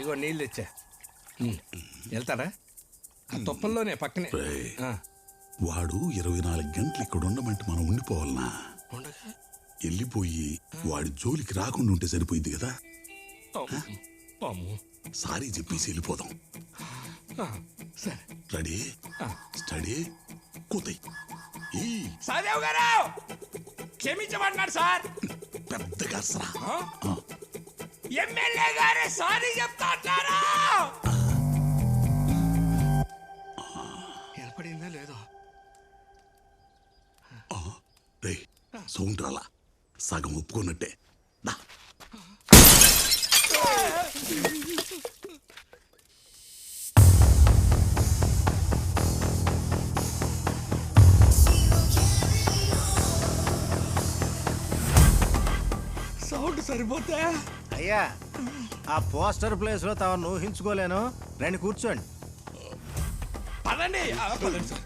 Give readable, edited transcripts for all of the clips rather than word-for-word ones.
ఇగో నీళ్ళు తెచ్చా. వెళ్తారా? ఆ తుప్పల్లోనే పక్కనే. వాడు 24 గంటలు ఇక్కడ ఉండమంటే మనం ఉండిపోవాలనా? ఉండగా వెళ్ళిపోయి వాడి జోలికి రాకుండా ఉంటే సరిపోయింది కదా. సారీ చెప్పేసి వెళ్ళిపోదాం. సరే రెడీ స్టడీ కూతాయి. సదేవ్ గారు క్షమించమన్నాడు సార్. పెద్దగా సరా ఎమ్మెల్యే గారే సారీ చెప్తా అంటారా? ఏర్పడిందా లేదో? రే సౌండ్ రాలా, సగం ఒప్పుకున్నట్టే. సౌండ్ సరిపోతే అయ్యా ఆ పోస్టర్ ప్లేస్ లో తమను ఊహించుకోలేను. రండి కూర్చోండి. పదండి పదండి సార్.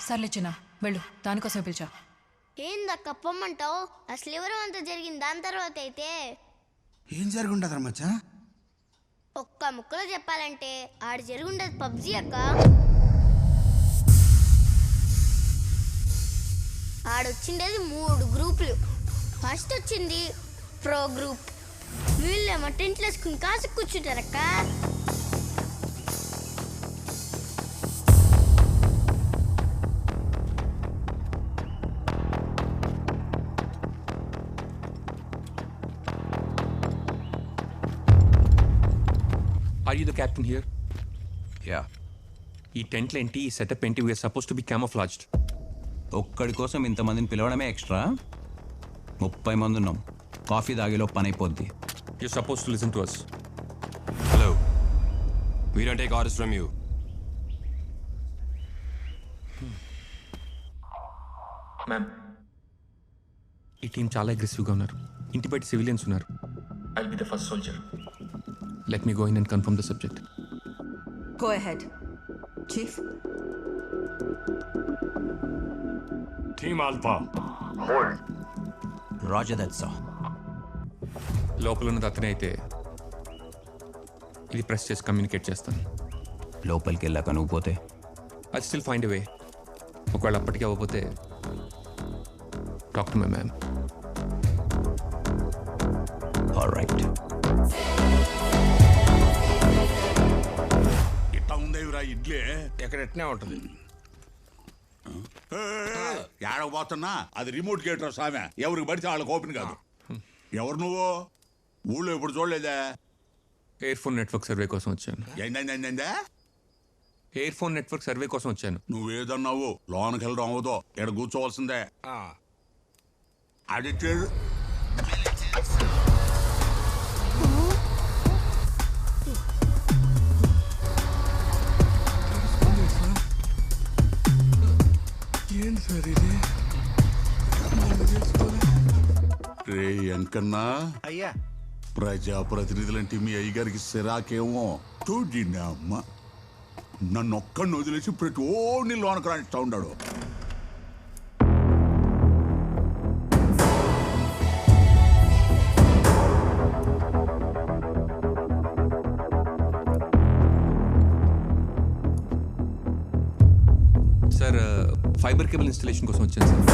సర్లే చిన్న వెళ్ళు, దానికోసమే పిలిచా. ఏందక్క పొమ్మంటావు? అసలు ఎవరు అంత జరిగింది దాని తర్వాత అయితే ఏం జరుగుండదు మచ్చా? ఒక్క ముక్కలో చెప్పాలంటే ఆడ జరుగుండదు పబ్జీ అక్క. ఆడొచ్చిండేది 3 గ్రూపులు. ఫస్ట్ వచ్చింది ప్రో గ్రూప్. వీళ్ళేమో టెంట్లు వేసుకుని కాసు కూర్చుంటారక్క. Are you the captain here? Yeah. ఈ టెంట్లు ఏంటి, ఈ సెటప్ ఏంటి? We're supposed to be camouflaged. ఒక్కడి కోసం ఇంతమందిని పిలవడమే ఎక్స్ట్రా. 30 మంది ఉన్నాం. కాఫీ తాగేలో పని అయిపోద్ది. You're supposed to listen to us. Hello. We don't take orders from you. Ma'am, ఈ టీం చాలా అగ్రెసివ్గా ఉన్నారు. ఇంటి బయట సివిలియన్స్ ఉన్నారు. I'll be the first soldier. Let me go in and confirm the subject. Go ahead. Chief. Team Alpha. Hold. Roger that sir. లోపల ఉన్నది అతనే అయితే ఇది ప్రెస్ చేసి కమ్యూనికేట్ చేస్తాను. లోపలికి వెళ్ళాక నువ్వు పోతే ఐ స్టిల్ ఫైండ్ ఎ వే. ఒకవేళ అప్పటికి అవ్వకపోతే talk to my ma'am. Alright. ఇట్లా ఉందేవిరా ఇడ్లీ. ఎక్కడ ఎట్నే ఉంటుంది. ఏడకపోతున్నా అది రిమోట్ గేటర్ సామె. ఎవరికి పడితే వాళ్ళకి ఓపెన్ కాదు. ఎవరు నువ్వు? ఊళ్ళో ఇప్పుడు చూడలేదా? ఎయిర్ ఫోన్ నెట్వర్క్ సర్వే కోసం వచ్చాను. ఏంటంటే ఎయిర్ ఫోన్ నెట్వర్క్ సర్వే కోసం వచ్చాను. నువ్వేదన్నావు లోనకి వెళ్ళడం అవ్వదు. ఇక్కడ కూర్చోవలసిందే. అడిక్టెడ్ ఏంటి సార్ ఇది? రే ఎంకన్నా, అయ్యా ప్రజాప్రతినిధులంటే మీ అయ్యగారికి సిరాకేమో. చూడినా అమ్మ నన్ను ఒక్కడిని వదిలేసి ప్రతి ఓడిని లోనకు రానిస్తా ఉన్నాడు. సార్, ఫైబర్ కేబుల్ ఇన్స్టలేషన్ కోసం వచ్చాను సార్.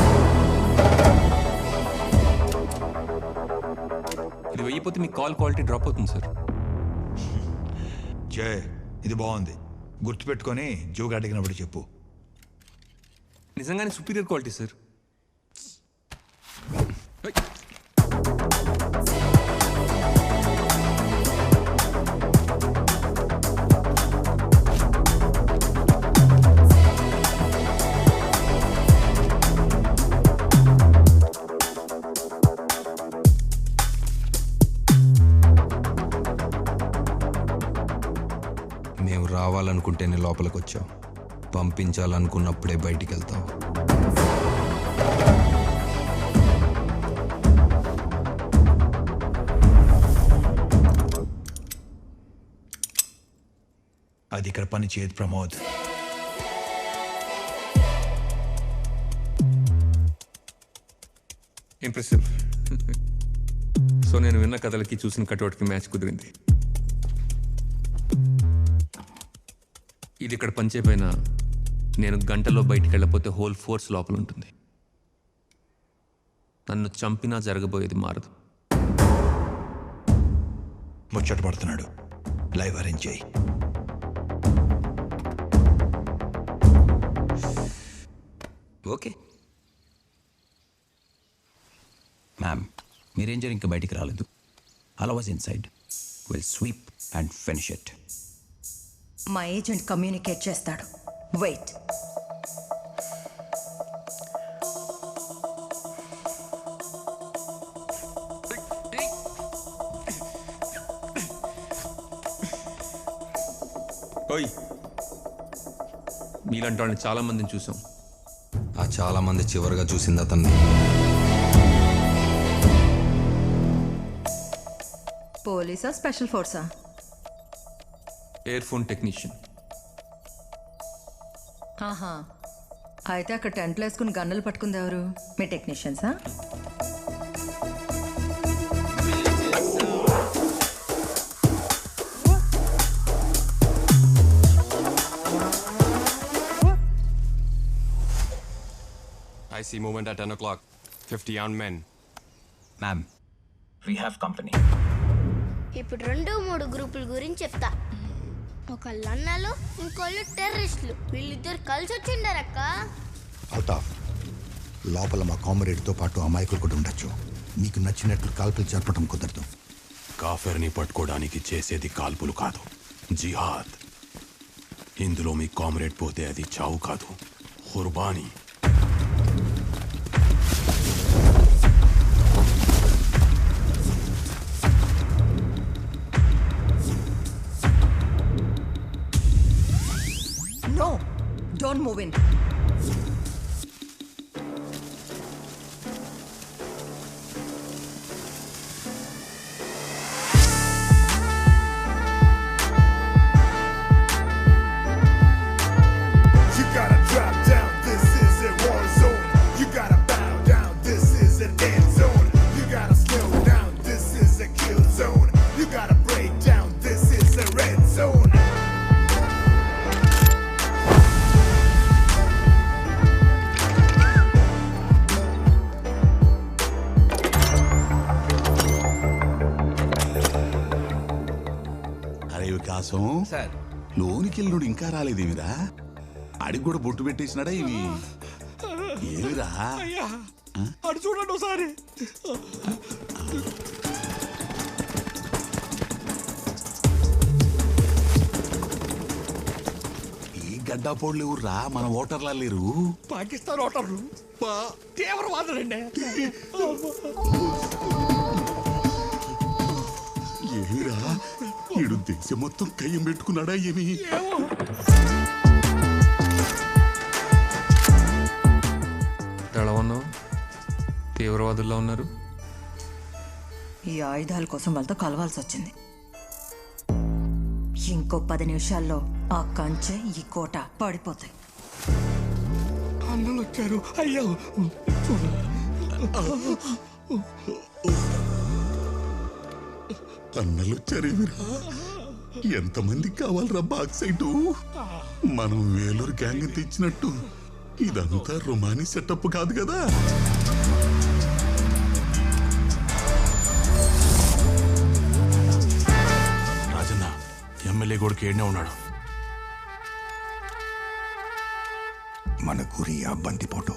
ఇది వెయ్యిపోతే మీ కాల్ క్వాలిటీ డ్రాప్ అవుతుంది సార్. జయ్, ఇది బాగుంది. గుర్తుపెట్టుకొని జోగా అడిగినప్పుడు చెప్పు. నిజంగానే సుపీరియర్ క్వాలిటీ సార్. మేము రావాలనుకుంటేనే లోపలికి వచ్చావు, పంపించాలనుకున్నప్పుడే బయటికి వెళ్తావు. అది ఇక్కడ పని చేయదు ప్రమోద్. ఇంప్రెసివ్. సో నేను విన్న కథలకి చూసిన కటౌట్కి మ్యాచ్ కుదిరింది. ఇది ఇక్కడ పనిచేపోయినా నేను గంటలో బయటికి వెళ్ళకపోతే హోల్ ఫోర్స్ లోపల ఉంటుంది. నన్ను చంపినా జరగబోయేది మారదు. ముచ్చట పడుతున్నాడు. లైవ్ అరేంజ్ చేయి. ఓకే మ్యామ్, మీరేంజర్ ఇంకా బయటికి రాలేదు. అలా was inside. Will sweep and finish it. మా ఏజెంట్ కమ్యూనికేట్ చేస్తాడు. వెయిట్. ఓయ్, మీలాంటి వాళ్ళని చాలా మందిని చూసాం. ఆ చాలా మంది చివరిగా చూసింది అతన్ని. పోలీసా, స్పెషల్ ఫోర్సా? Air phone technician. ఆహా, అయితే అక్కడ టెంట్లు వేసుకుని గన్నులు పట్టుకుంది ఎవరు? మీ టెక్నీషియన్సా? I see movement at 10 o'clock. 50 armed men. Ma'am, we have company. ఇప్పుడు 2-3 గ్రూపుల గురించి చెప్తా. ఒకళ్ళు అన్నలు, ఇంకోళ్ళు టెర్రరిస్టులు. వీళ్ళిద్దరు కలిసి వచ్చిండారక్క. అల్తాఫ్, లోపల మా కామ్రేడ్తో పాటు అమాయకులు కూడా ఉండొచ్చు. మీకు నచ్చినట్లు కాల్పులు జరపడం కుదరదు. కాఫెర్ని పట్టుకోవడానికి చేసేది కాల్పులు కాదు, జిహాద్. ఇందులో మీ కామ్రేడ్ పోతే అది చావు కాదు, qurbani. No, don't move in. You gotta drop down, this is a war zone. You gotta bow down, this is an end zone. You gotta slow down, this is a kill zone. You gotta break down, this is a red zone. అరే వికాసం, sir, లోనికి వెళ్ళినోడు ఇంకా రాలేదేమిరా? అడిగి కూడా బొట్టు పెట్టేసినాడా ఇవి? ఏమిరా? అటు చూడండి ఒకసారి. ఈ గడ్డాపోళ్ళు ఎవర్రా? మన ఓటర్లా లేరు. పాకిస్తాన్ ఓటర్లు తీవ్రవాదులండి. ఏమిరా? ఈడు దేశం మొత్తం కయ్యం పెట్టుకున్నాడా ఏమి? ఎలా ఉన్నావు? తీవ్రవాదుల్లో ఉన్నారు. ఈ ఆయుధాల కోసం వాళ్ళతో కలవాల్సి వచ్చింది. ఇంకో 10 నిమిషాల్లో ఆ కంచె, ఈ కోట పడిపోతాయి. అన్నలు వచ్చారు. అయ్యో, అన్నలు వచ్చారేమిరా? ఎంతమందికి కావాలరా బాక్సైటు? మనం వేలూరు గ్యాంగ్ తెచ్చినట్టు ఇదంతా రొమానీ సెటప్ కాదు కదా. రాజన్న, ఎమ్మెల్యే కొడుకు ఏడనే ఉన్నాడు. మన గురి ఆ బందిపోటు.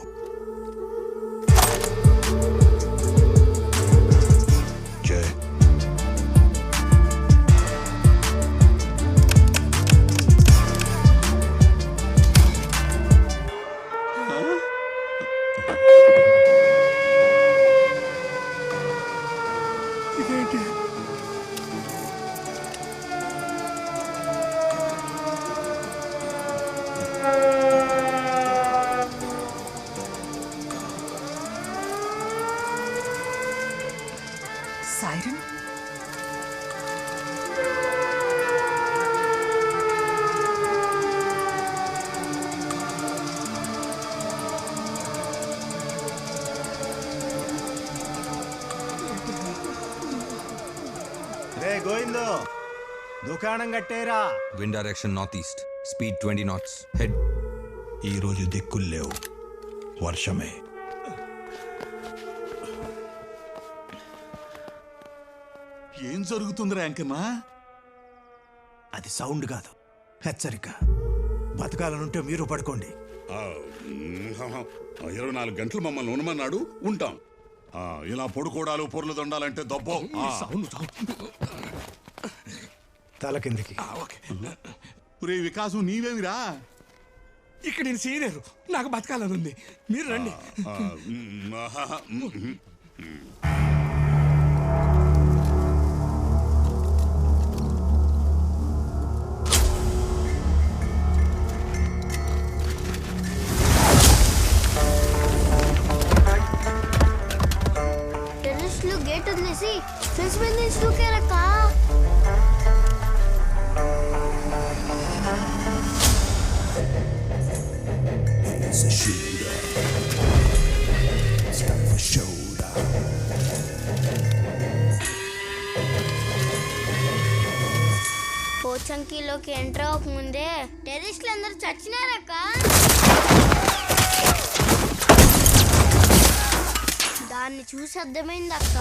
జై. Siren? రే గోవిందో, దుకాణం కట్టేరా. Wind direction north east, speed 20 knots, head. ఈరోజు దిక్కులు లేవు, వర్షమే. ఏం జరుగుతుంది యాంకన్నా? అది సౌండ్ కాదు, హెచ్చరిక. బతకాలనుంటే మీరు పడుకోండి. 24 గంటలు మమ్మల్ని ఉండమన్నాడు, ఉంటాం. ఇలా పొడుకోడాలు పొర్లు దొండాలంటే దబ్బో. తల కిందికి. రే వికాసం, నీవేమిరా? ఇక్కడ నేను సీనియర్, నాకు బతకాలని ఉంది, మీరు రండి. టెర్రస్లో గేట్ వదిలేసి ఫెన్స్ మీద నుంచి దూకారక్క. పోచంకిలోకి ఎంటర్ అవ్వకముందే టెర్రస్లు అందరూ చచ్చినారక్క. దాన్ని చూసి అర్థమైందక్క,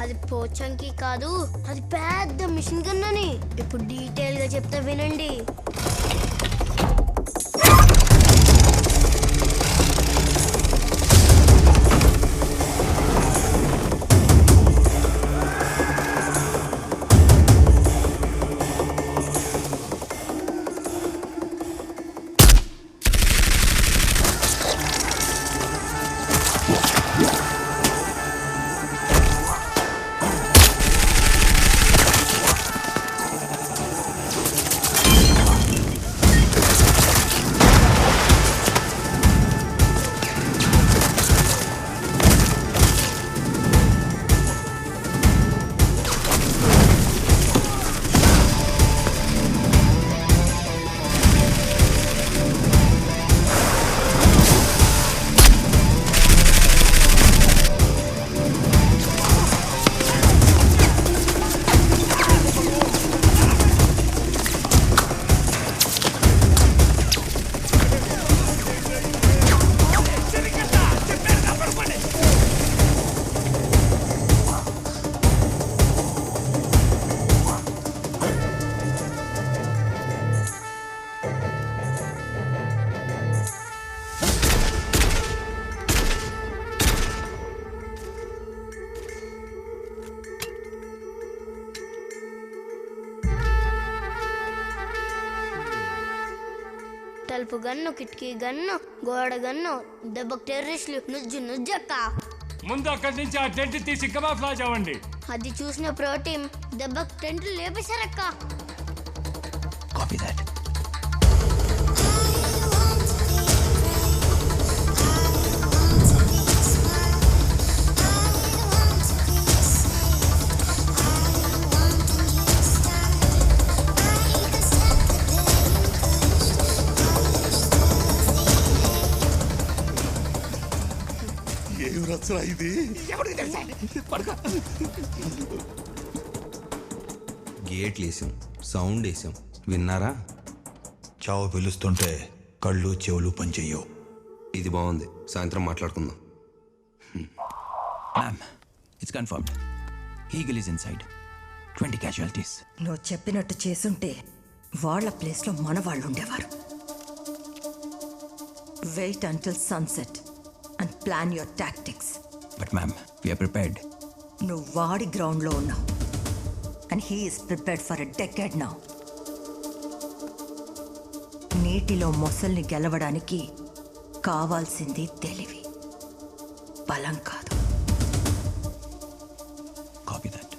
అది పోచంకి కాదు, అది పెద్ద మిషన్ గన్ అని. ఇప్పుడు డీటెయిల్ గా చెప్తా వినండి. తలుపు గన్ను, కిటికీ గన్ను, గోడ గన్ను, దెబ్బకు టెర్రరిస్టులు నుజ్జక్క. ముందు అక్కడి నుంచి ఆ టెంట్ తీసి కమాఫ్లాజ్ అవ్వండి. అది చూసిన ప్రోటీన్ దెబ్బకు టెంట్లు లేపేశారక్క. Copy that. ఏం రచ్చరా ఇది? గేట్లు వేసాం, సౌండ్ వేసాం, విన్నారా? చావు పిలుస్తుంటే కళ్ళు చెవులు పనిచెయ్యవు. ఇది బాగుంది, సాయంత్రం మాట్లాడుకుందాం. Ma'am, it's confirmed. Eagle is inside. 20 casualties. నువ్వు చెప్పినట్టు చేసుంటే వాళ్ళ ప్లేస్లో మన వాళ్ళు ఉండేవారు. Wait until sunset and plan your tactics. But ma'am, we're prepared. నువ్వు వాడి గ్రౌండ్లో ఉన్నావు and he is prepared for a decade now. నీటిలో మొసల్ని గెలవడానికి కావాల్సింది తెలివి, బలం కాదు.